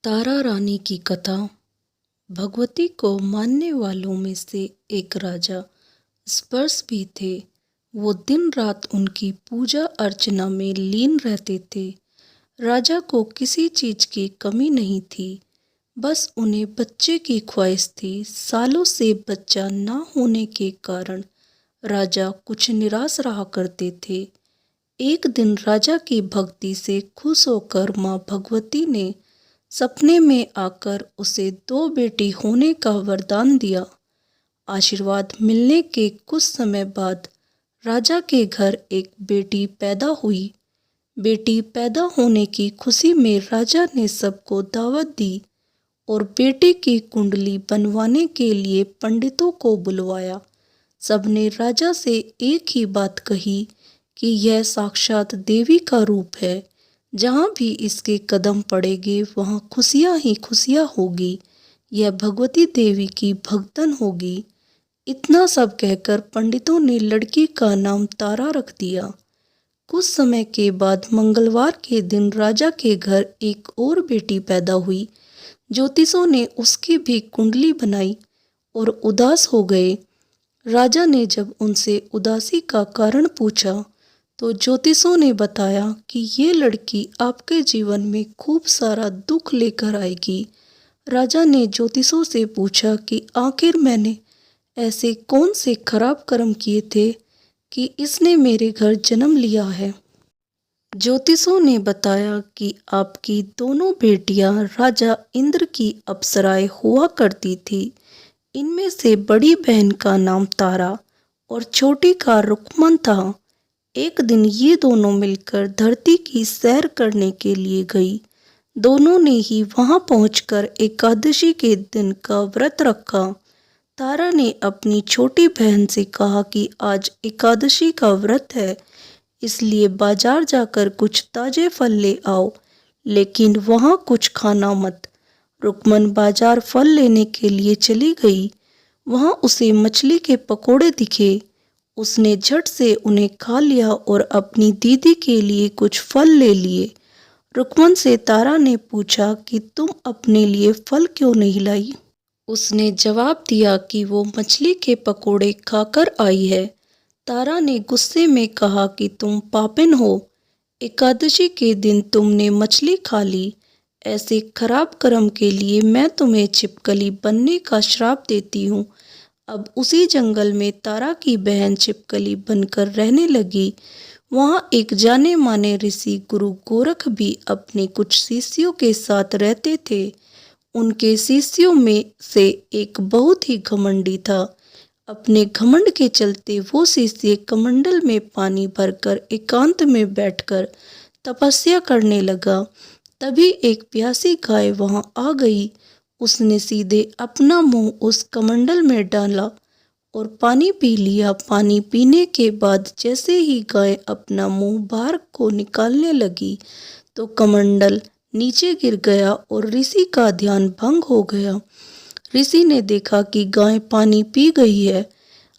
तारा रानी की कथा। भगवती को मानने वालों में से एक राजा स्पर्श भी थे। वो दिन रात उनकी पूजा अर्चना में लीन रहते थे। राजा को किसी चीज की कमी नहीं थी, बस उन्हें बच्चे की ख्वाहिश थी। सालों से बच्चा ना होने के कारण राजा कुछ निराश रहा करते थे। एक दिन राजा की भक्ति से खुश होकर माँ भगवती ने सपने में आकर उसे 2 बेटी होने का वरदान दिया। आशीर्वाद मिलने के कुछ समय बाद राजा के घर एक बेटी पैदा हुई। बेटी पैदा होने की खुशी में राजा ने सबको दावत दी और बेटे की कुंडली बनवाने के लिए पंडितों को बुलवाया। सबने राजा से एक ही बात कही कि यह साक्षात देवी का रूप है। जहाँ भी इसके कदम पड़ेंगे वहाँ खुशियाँ ही खुशियाँ होगी। यह भगवती देवी की भक्तन होगी। इतना सब कहकर पंडितों ने लड़की का नाम तारा रख दिया। कुछ समय के बाद मंगलवार के दिन राजा के घर एक और बेटी पैदा हुई। ज्योतिषों ने उसकी भी कुंडली बनाई और उदास हो गए। राजा ने जब उनसे उदासी का कारण पूछा तो ज्योतिषों ने बताया कि ये लड़की आपके जीवन में खूब सारा दुख लेकर आएगी। राजा ने ज्योतिषों से पूछा कि आखिर मैंने ऐसे कौन से खराब कर्म किए थे कि इसने मेरे घर जन्म लिया है। ज्योतिषों ने बताया कि आपकी दोनों बेटियां राजा इंद्र की अप्सराएं हुआ करती थी। इनमें से बड़ी बहन का नाम तारा और छोटी का रुक्मन था। एक दिन ये दोनों मिलकर धरती की सैर करने के लिए गई। दोनों ने ही वहां पहुंचकर एकादशी के दिन का व्रत रखा। तारा ने अपनी छोटी बहन से कहा कि आज एकादशी का व्रत है, इसलिए बाजार जाकर कुछ ताजे फल ले आओ, लेकिन वहां कुछ खाना मत। रुक्मन बाजार फल लेने के लिए चली गई। वहां उसे मछली के पकोड़े दिखे। उसने झट से उन्हें खा लिया और अपनी दीदी के लिए कुछ फल ले लिए। रुक्मन से तारा ने पूछा कि तुम अपने लिए फल क्यों नहीं लाई। उसने जवाब दिया कि वो मछली के पकोड़े खाकर आई है। तारा ने गुस्से में कहा कि तुम पापिन हो, एकादशी के दिन तुमने मछली खा ली। ऐसे खराब कर्म के लिए मैं तुम्हें छिपकली बनने का श्राप देती हूँ। अब उसी जंगल में तारा की बहन छिपकली बनकर रहने लगी। वहाँ एक जाने माने ऋषि गुरु गोरख भी अपने कुछ शिष्यों के साथ रहते थे। उनके शिष्यों में से एक बहुत ही घमंडी था। अपने घमंड के चलते वो शिष्य कमंडल में पानी भरकर एकांत में बैठकर तपस्या करने लगा। तभी एक प्यासी गाय वहां आ गई। उसने सीधे अपना मुंह उस कमंडल में डाला और पानी पी लिया। पानी पीने के बाद जैसे ही गाय अपना मुंह बाहर को निकालने लगी तो कमंडल नीचे गिर गया और ऋषि का ध्यान भंग हो गया। ऋषि ने देखा कि गाय पानी पी गई है।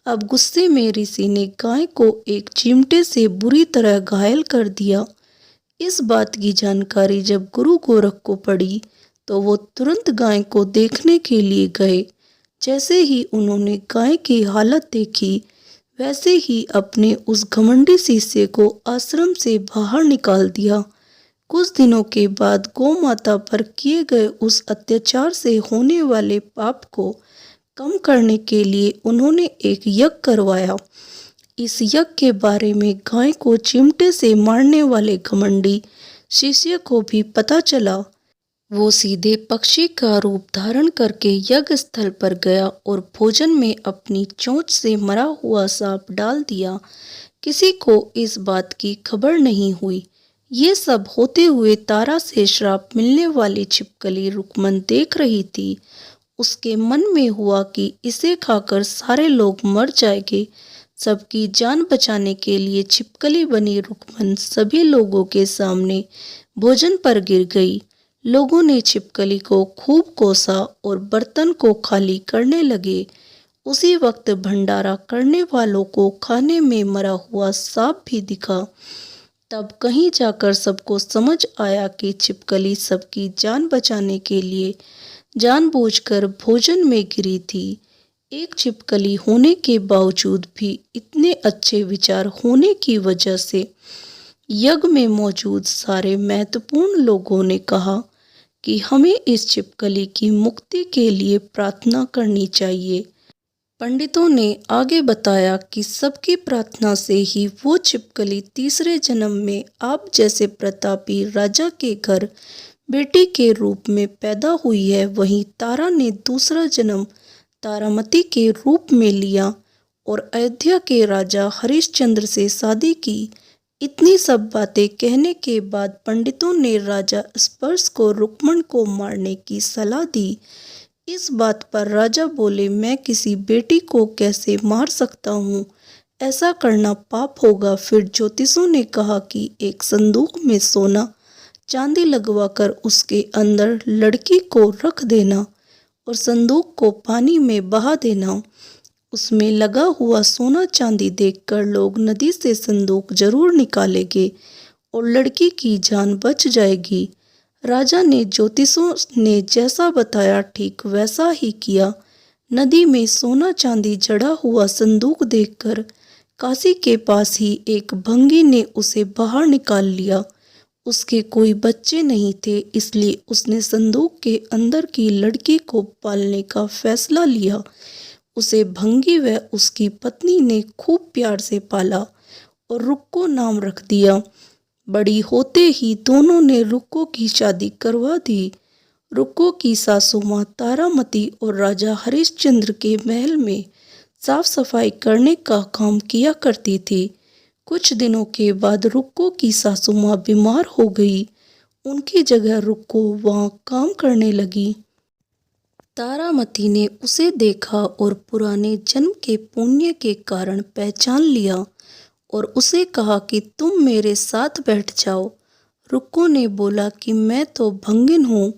अब गुस्से में ऋषि ने गाय को एक चिमटे से बुरी तरह घायल कर दिया। इस बात की जानकारी जब गुरु गोरख को पड़ी तो वो तुरंत गाय को देखने के लिए गए। जैसे ही उन्होंने गाय की हालत देखी, वैसे ही अपने उस घमंडी शिष्य को आश्रम से बाहर निकाल दिया। कुछ दिनों के बाद गौ माता पर किए गए उस अत्याचार से होने वाले पाप को कम करने के लिए उन्होंने एक यज्ञ करवाया। इस यज्ञ के बारे में गाय को चिमटे से मारने वाले घमंडी शिष्य को भी पता चला। वो सीधे पक्षी का रूप धारण करके यज्ञ स्थल पर गया और भोजन में अपनी चोंच से मरा हुआ सांप डाल दिया। किसी को इस बात की खबर नहीं हुई। ये सब होते हुए तारा से श्राप मिलने वाली छिपकली रुक्मन देख रही थी। उसके मन में हुआ कि इसे खाकर सारे लोग मर जाएंगे। सबकी जान बचाने के लिए छिपकली बनी रुक्मन सभी लोगों के सामने भोजन पर गिर गई। लोगों ने छिपकली को खूब कोसा और बर्तन को खाली करने लगे। उसी वक्त भंडारा करने वालों को खाने में मरा हुआ सांप भी दिखा। तब कहीं जाकर सबको समझ आया कि छिपकली सबकी जान बचाने के लिए जानबूझकर भोजन में गिरी थी। एक छिपकली होने के बावजूद भी इतने अच्छे विचार होने की वजह से यज्ञ में मौजूद सारे महत्वपूर्ण लोगों ने कहा कि हमें इस छिपकली की मुक्ति के लिए प्रार्थना करनी चाहिए। पंडितों ने आगे बताया कि सबकी प्रार्थना से ही वो छिपकली तीसरे जन्म में आप जैसे प्रतापी राजा के घर बेटी के रूप में पैदा हुई है। वहीं तारा ने दूसरा जन्म तारामती के रूप में लिया और अयोध्या के राजा हरिश्चंद्र से शादी की। इतनी सब बातें कहने के बाद पंडितों ने राजा स्पर्श को रुक्मण को मारने की सलाह दी। इस बात पर राजा बोले, मैं किसी बेटी को कैसे मार सकता हूँ, ऐसा करना पाप होगा। फिर ज्योतिषों ने कहा कि एक संदूक में सोना चांदी लगवाकर उसके अंदर लड़की को रख देना और संदूक को पानी में बहा देना। उसमें लगा हुआ सोना चांदी देखकर लोग नदी से संदूक जरूर निकालेंगे और लड़की की जान बच जाएगी। राजा ने ज्योतिषों ने जैसा बताया ठीक वैसा ही किया। नदी में सोना चांदी जड़ा हुआ संदूक देखकर काशी के पास ही एक भंगी ने उसे बाहर निकाल लिया। उसके कोई बच्चे नहीं थे, इसलिए उसने संदूक के अंदर की लड़की को पालने का फैसला लिया। उसे भंगी व उसकी पत्नी ने खूब प्यार से पाला और रुक्को नाम रख दिया। बड़ी होते ही दोनों ने रुक्को की शादी करवा दी। रुक्को की सासू माँ तारामती और राजा हरिश्चंद्र के महल में साफ सफाई करने का काम किया करती थी। कुछ दिनों के बाद रुक्को की सासू माँ बीमार हो गई। उनकी जगह रुक्को वहाँ काम करने लगी। तारामती ने उसे देखा और पुराने जन्म के पुण्य के कारण पहचान लिया और उसे कहा कि तुम मेरे साथ बैठ जाओ। रुक्को ने बोला कि मैं तो भंगिन हूँ,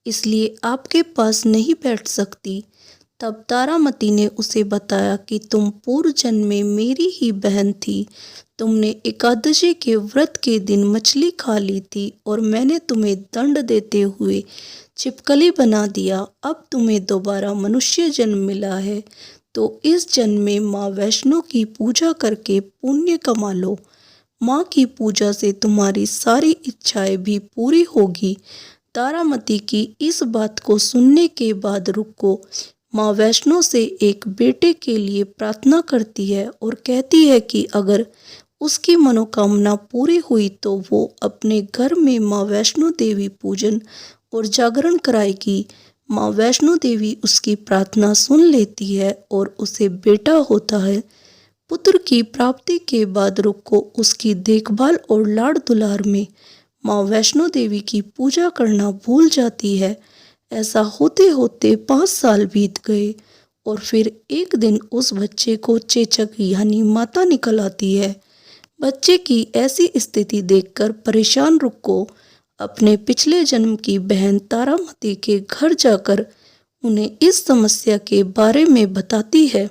इसलिए आपके पास नहीं बैठ सकती। तब तारामती ने उसे बताया कि तुम पूर्व जन्म में मेरी ही बहन थी। तुमने एकादशी के व्रत के दिन मछली खा ली थी और मैंने तुम्हें दंड देते हुए छिपकली बना दिया। अब तुम्हें दोबारा मनुष्य जन्म मिला है, तो इस जन्म में माँ वैष्णो की पूजा करके पुण्य कमा लो। माँ की पूजा से तुम्हारी सारी इच्छाएं भी पूरी होगी। तारामती की इस बात को सुनने के बाद रुक्को माँ वैष्णो से एक बेटे के लिए प्रार्थना करती है और कहती है कि अगर उसकी मनोकामना पूरी हुई तो वो अपने घर में माँ वैष्णो देवी पूजन और जागरण कराएगी। माँ वैष्णो देवी उसकी प्रार्थना सुन लेती है और उसे बेटा होता है। पुत्र की प्राप्ति के बाद रुक्को उसकी देखभाल और लाड़ दुलार में माँ वैष्णो देवी की पूजा करना भूल जाती है। ऐसा होते होते 5 साल बीत गए और फिर एक दिन उस बच्चे को चेचक यानी माता निकल आती है। बच्चे की ऐसी स्थिति देखकर परेशान रुक्को अपने पिछले जन्म की बहन तारामती के घर जाकर उन्हें इस समस्या के बारे में बताती है।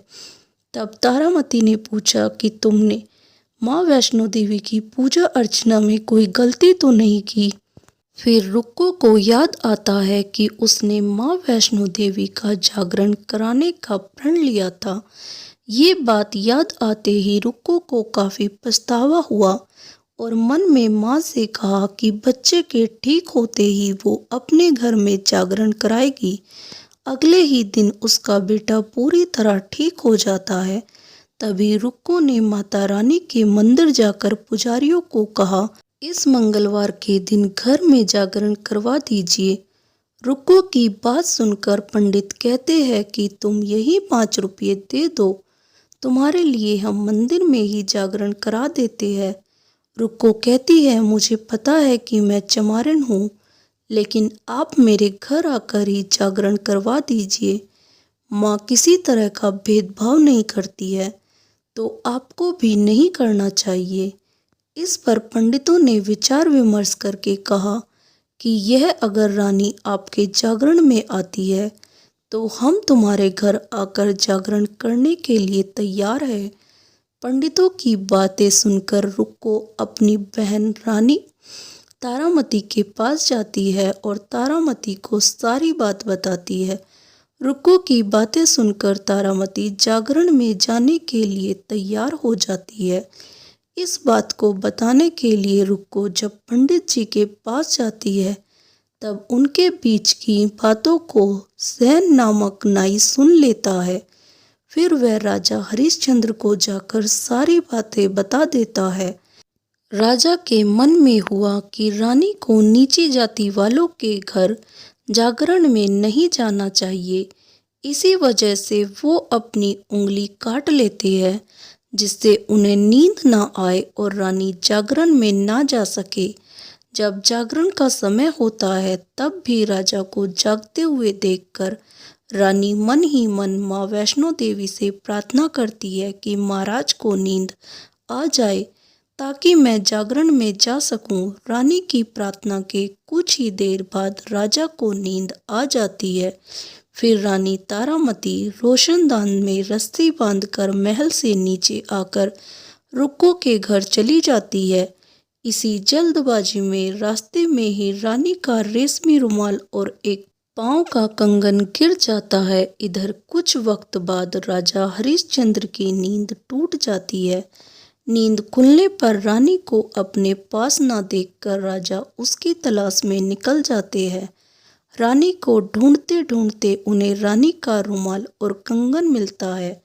तब तारामती ने पूछा कि तुमने माँ वैष्णो देवी की पूजा अर्चना में कोई गलती तो नहीं की। फिर रुक्को को याद आता है कि उसने माँ वैष्णो देवी का जागरण कराने का प्रण लिया था। ये बात याद आते ही रुक्को को काफ़ी पछतावा हुआ और मन में माँ से कहा कि बच्चे के ठीक होते ही वो अपने घर में जागरण कराएगी। अगले ही दिन उसका बेटा पूरी तरह ठीक हो जाता है। तभी रुक्को ने माता रानी के मंदिर जाकर पुजारियों को कहा, इस मंगलवार के दिन घर में जागरण करवा दीजिए। रुक्को की बात सुनकर पंडित कहते हैं कि तुम यही 5 रुपये दे दो, तुम्हारे लिए हम मंदिर में ही जागरण करा देते हैं। रुक्को कहती है, मुझे पता है कि मैं चमारिन हूँ, लेकिन आप मेरे घर आकर ही जागरण करवा दीजिए। माँ किसी तरह का भेदभाव नहीं करती है, तो आपको भी नहीं करना चाहिए। इस पर पंडितों ने विचार विमर्श करके कहा कि यह अगर रानी आपके जागरण में आती है तो हम तुम्हारे घर आकर जागरण करने के लिए तैयार है। पंडितों की बातें सुनकर रुक्को अपनी बहन रानी तारामती के पास जाती है और तारामती को सारी बात बताती है। रुक्को की बातें सुनकर तारामती जागरण में जाने के लिए तैयार हो जाती है। इस बात को बताने के लिए रुक्को जब पंडित जी के पास जाती है तब उनके बीच की बातों को सेन नामक नाई सुन लेता है। फिर वह राजा हरिश्चंद्र को जाकर सारी बातें बता देता है। राजा के मन में हुआ कि रानी को नीची जाति वालों के घर जागरण में नहीं जाना चाहिए। इसी वजह से वो अपनी उंगली काट लेते हैं जिससे उन्हें नींद ना आए और रानी जागरण में ना जा सके। जब जागरण का समय होता है तब भी राजा को जागते हुए देखकर रानी मन ही मन माँ वैष्णो देवी से प्रार्थना करती है कि महाराज को नींद आ जाए ताकि मैं जागरण में जा सकूं। रानी की प्रार्थना के कुछ ही देर बाद राजा को नींद आ जाती है। फिर रानी तारामती रोशनदान में रस्सी बांधकर महल से नीचे आकर रुक्को के घर चली जाती है। इसी जल्दबाजी में रास्ते में ही रानी का रेशमी रुमाल और एक पाँव का कंगन गिर जाता है। इधर कुछ वक्त बाद राजा हरिश्चंद्र की नींद टूट जाती है। नींद खुलने पर रानी को अपने पास ना देखकर राजा उसकी तलाश में निकल जाते हैं। रानी को ढूंढते ढूंढते उन्हें रानी का रुमाल और कंगन मिलता है।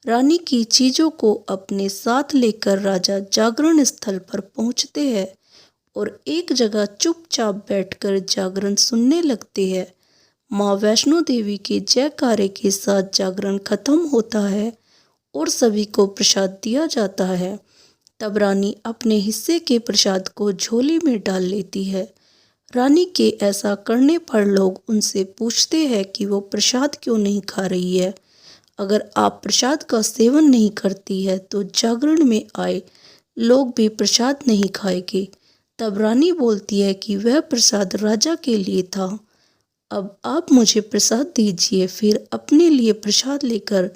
रानी की चीज़ों को अपने साथ लेकर राजा जागरण स्थल पर पहुंचते हैं और एक जगह चुपचाप बैठकर जागरण सुनने लगते हैं। माँ वैष्णो देवी के जयकारे के साथ जागरण खत्म होता है और सभी को प्रसाद दिया जाता है। तब रानी अपने हिस्से के प्रसाद को झोली में डाल लेती है। रानी के ऐसा करने पर लोग उनसे पूछते हैं कि वो प्रसाद क्यों नहीं खा रही है। अगर आप प्रसाद का सेवन नहीं करती है तो जागरण में आए लोग भी प्रसाद नहीं खाएंगे। तब रानी बोलती है कि वह प्रसाद राजा के लिए था, अब आप मुझे प्रसाद दीजिए। फिर अपने लिए प्रसाद लेकर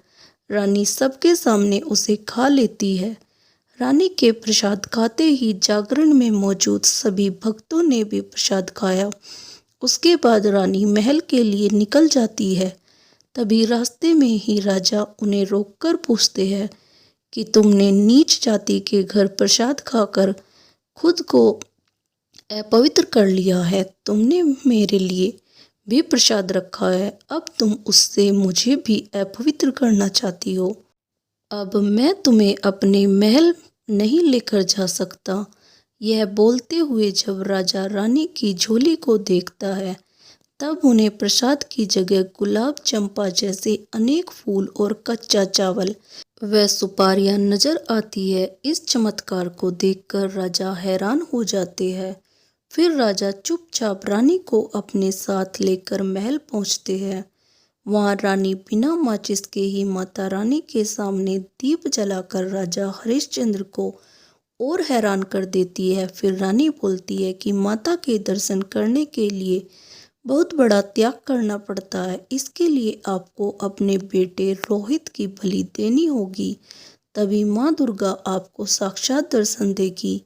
रानी सबके सामने उसे खा लेती है। रानी के प्रसाद खाते ही जागरण में मौजूद सभी भक्तों ने भी प्रसाद खाया। उसके बाद रानी महल के लिए निकल जाती है। तभी रास्ते में ही राजा उन्हें रोककर पूछते हैं कि तुमने नीच जाति के घर प्रसाद खाकर खुद को अपवित्र कर लिया है। तुमने मेरे लिए भी प्रसाद रखा है, अब तुम उससे मुझे भी अपवित्र करना चाहती हो। अब मैं तुम्हें अपने महल नहीं लेकर जा सकता। यह बोलते हुए जब राजा रानी की झोली को देखता है तब उन्हें प्रसाद की जगह गुलाब, चंपा जैसे अनेक फूल और कच्चा चावल व सुपारियां नजर आती है। इस चमत्कार को देखकर राजा हैरान हो जाते हैं। फिर राजा चुपचाप रानी को अपने साथ लेकर महल पहुंचते हैं। वहां रानी बिना माचिस के ही माता रानी के सामने दीप जलाकर राजा हरिश्चंद्र को और हैरान कर देती है। फिर रानी बोलती है कि माता के दर्शन करने के लिए बहुत बड़ा त्याग करना पड़ता है, इसके लिए आपको अपने बेटे रोहित की बलि देनी होगी, तभी माँ दुर्गा आपको साक्षात दर्शन देगी।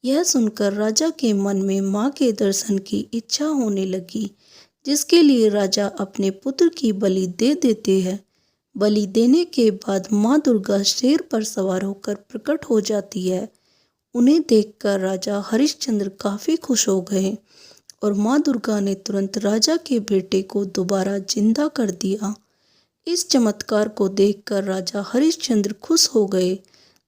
यह सुनकर राजा के मन में माँ के दर्शन की इच्छा होने लगी, जिसके लिए राजा अपने पुत्र की बलि दे देते हैं। बलि देने के बाद माँ दुर्गा शेर पर सवार होकर प्रकट हो जाती है। उन्हें देखकर राजा हरिश्चंद्र काफी खुश हो गए और माँ दुर्गा ने तुरंत राजा के बेटे को दोबारा जिंदा कर दिया। इस चमत्कार को देखकर राजा हरिश्चंद्र खुश हो गए।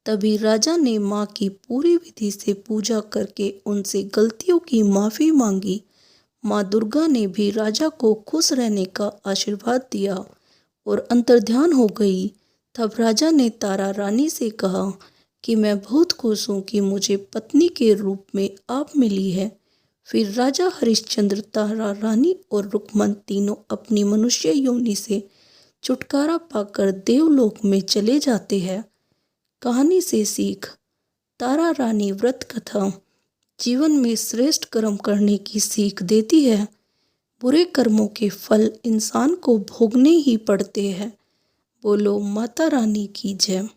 तभी राजा ने माँ की पूरी विधि से पूजा करके उनसे गलतियों की माफ़ी मांगी। माँ दुर्गा ने भी राजा को खुश रहने का आशीर्वाद दिया और अंतर्ध्यान हो गई। तब राजा ने तारा रानी से कहा कि मैं बहुत खुश हूँ कि मुझे पत्नी के रूप में आप मिली है। फिर राजा हरिश्चंद्र, तारा रानी और रुक्मन तीनों अपनी मनुष्य योनि से छुटकारा पाकर देवलोक में चले जाते हैं। कहानी से सीख। तारा रानी व्रत कथा जीवन में श्रेष्ठ कर्म करने की सीख देती है। बुरे कर्मों के फल इंसान को भोगने ही पड़ते हैं। बोलो माता रानी की जय।